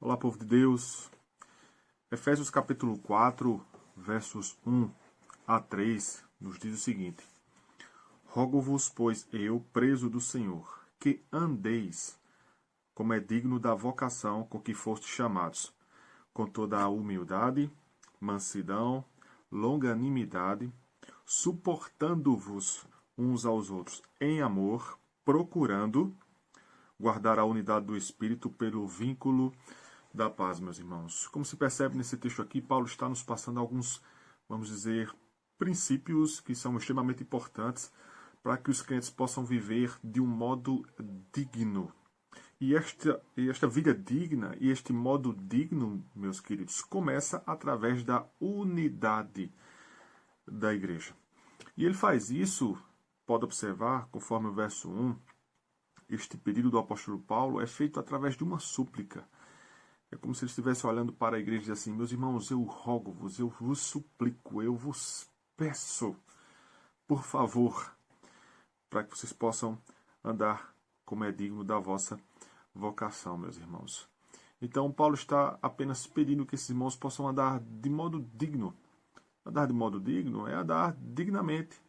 Olá, povo de Deus. Efésios capítulo 4, versos 1 a 3, nos diz o seguinte: Rogo-vos, pois eu, preso do Senhor, que andeis como é digno da vocação com que fostes chamados, com toda a humildade, mansidão, longanimidade, suportando-vos uns aos outros em amor, procurando guardar a unidade do Espírito pelo vínculo da paz, meus irmãos. Como se percebe nesse texto aqui, Paulo está nos passando alguns, vamos dizer, princípios que são extremamente importantes para que os crentes possam viver de um modo digno. E esta vida digna e este modo digno, meus queridos, começa através da unidade da igreja. E ele faz isso, pode observar, conforme o verso 1, este pedido do apóstolo Paulo é feito através de uma súplica. É como se ele estivesse olhando para a igreja e diz assim: meus irmãos, eu rogo-vos, eu vos suplico, eu vos peço, por favor, para que vocês possam andar como é digno da vossa vocação, meus irmãos. Então, Paulo está apenas pedindo que esses irmãos possam andar de modo digno. Andar de modo digno é andar dignamente.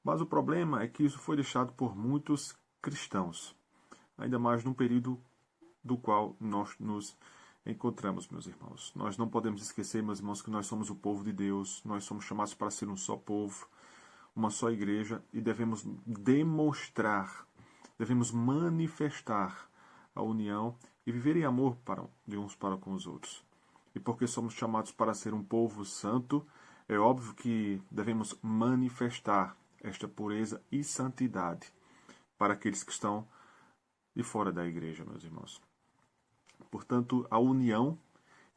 Mas o problema é que isso foi deixado por muitos cristãos, ainda mais num período do qual nós nos encontramos, meus irmãos. Nós não podemos esquecer, meus irmãos, que nós somos o povo de Deus, nós somos chamados para ser um só povo, uma só igreja, e devemos demonstrar, devemos manifestar a união e viver em amor de uns para com os outros. E porque somos chamados para ser um povo santo, é óbvio que devemos manifestar esta pureza e santidade para aqueles que estão de fora da igreja, meus irmãos. Portanto, a união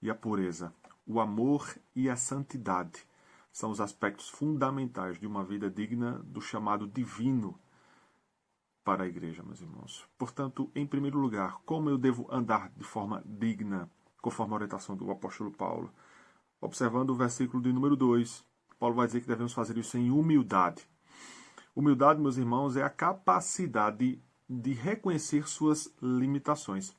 e a pureza, o amor e a santidade são os aspectos fundamentais de uma vida digna do chamado divino para a igreja, meus irmãos. Portanto, em primeiro lugar, como eu devo andar de forma digna, conforme a orientação do apóstolo Paulo? Observando o versículo de número 2, Paulo vai dizer que devemos fazer isso em humildade. Humildade, meus irmãos, é a capacidade de reconhecer suas limitações.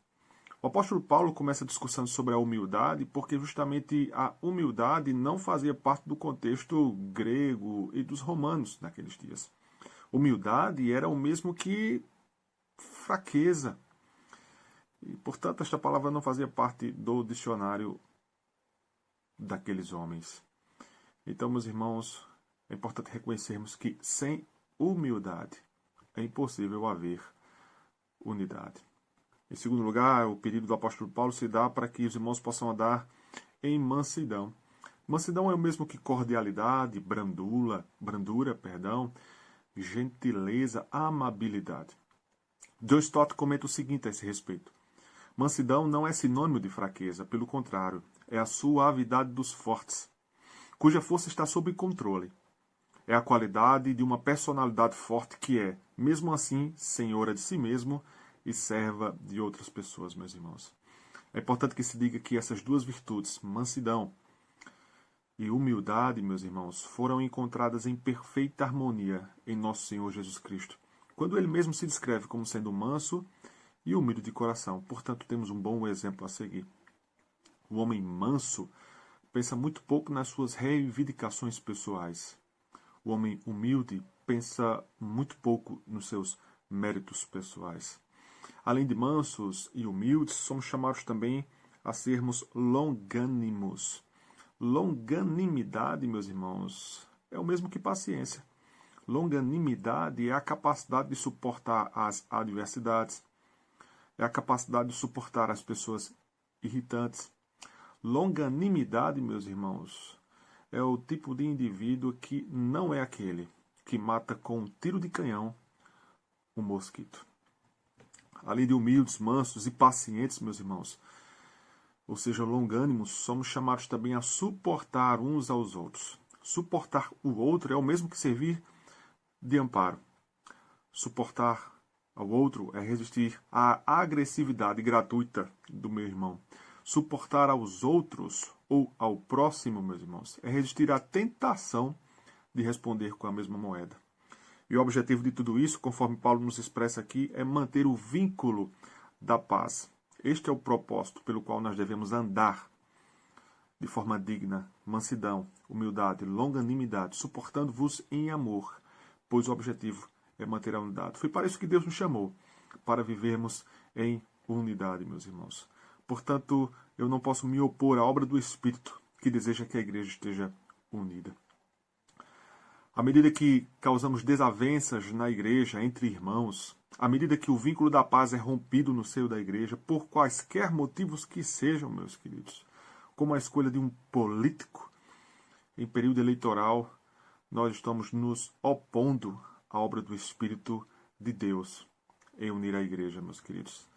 O apóstolo Paulo começa discussando sobre a humildade porque justamente a humildade não fazia parte do contexto grego e dos romanos naqueles dias. Humildade era o mesmo que fraqueza. E, portanto, esta palavra não fazia parte do dicionário daqueles homens. Então, meus irmãos, é importante reconhecermos que sem humildade é impossível haver unidade. Em segundo lugar, o pedido do apóstolo Paulo se dá para que os irmãos possam andar em mansidão. Mansidão é o mesmo que cordialidade, brandura, gentileza, amabilidade. John Stott comenta o seguinte a esse respeito: mansidão não é sinônimo de fraqueza, pelo contrário, é a suavidade dos fortes, cuja força está sob controle. É a qualidade de uma personalidade forte que é, mesmo assim, senhora de si mesmo e serva de outras pessoas, meus irmãos. É importante que se diga que essas duas virtudes, mansidão e humildade, meus irmãos, foram encontradas em perfeita harmonia em nosso Senhor Jesus Cristo, quando ele mesmo se descreve como sendo manso e humilde de coração. Portanto, temos um bom exemplo a seguir. O homem manso pensa muito pouco nas suas reivindicações pessoais. O homem humilde pensa muito pouco nos seus méritos pessoais. Além de mansos e humildes, somos chamados também a sermos longânimos. Longanimidade, meus irmãos, é o mesmo que paciência. Longanimidade é a capacidade de suportar as adversidades, é a capacidade de suportar as pessoas irritantes. Longanimidade, meus irmãos, é o tipo de indivíduo que não é aquele que mata com um tiro de canhão um mosquito. Além de humildes, mansos e pacientes, meus irmãos, ou seja, longânimos, somos chamados também a suportar uns aos outros. Suportar o outro é o mesmo que servir de amparo. Suportar ao outro é resistir à agressividade gratuita do meu irmão. Suportar aos outros ou ao próximo, meus irmãos, é resistir à tentação de responder com a mesma moeda. E o objetivo de tudo isso, conforme Paulo nos expressa aqui, é manter o vínculo da paz. Este é o propósito pelo qual nós devemos andar de forma digna, mansidão, humildade, longanimidade, suportando-vos em amor, pois o objetivo é manter a unidade. Foi para isso que Deus nos chamou, para vivermos em unidade, meus irmãos. Portanto, eu não posso me opor à obra do Espírito, que deseja que a igreja esteja unida. À medida que causamos desavenças na igreja, entre irmãos, à medida que o vínculo da paz é rompido no seio da igreja, por quaisquer motivos que sejam, meus queridos, como a escolha de um político em período eleitoral, nós estamos nos opondo à obra do Espírito de Deus em unir a igreja, meus queridos.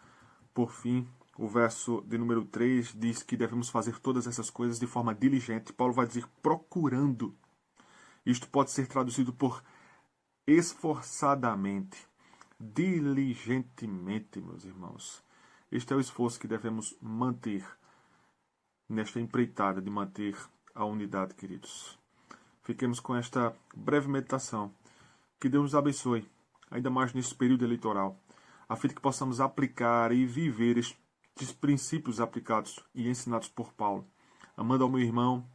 Por fim, o verso de número 3 diz que devemos fazer todas essas coisas de forma diligente. Paulo vai dizer procurando. Isto pode ser traduzido por esforçadamente, diligentemente, meus irmãos. Este é o esforço que devemos manter nesta empreitada de manter a unidade, queridos. Fiquemos com esta breve meditação. Que Deus nos abençoe, ainda mais nesse período eleitoral, a fim de que possamos aplicar e viver estes princípios aplicados e ensinados por Paulo, amando ao meu irmão,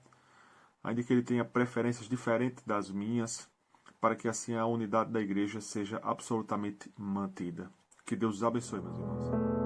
ainda que ele tenha preferências diferentes das minhas, para que assim a unidade da igreja seja absolutamente mantida. Que Deus os abençoe, meus irmãos.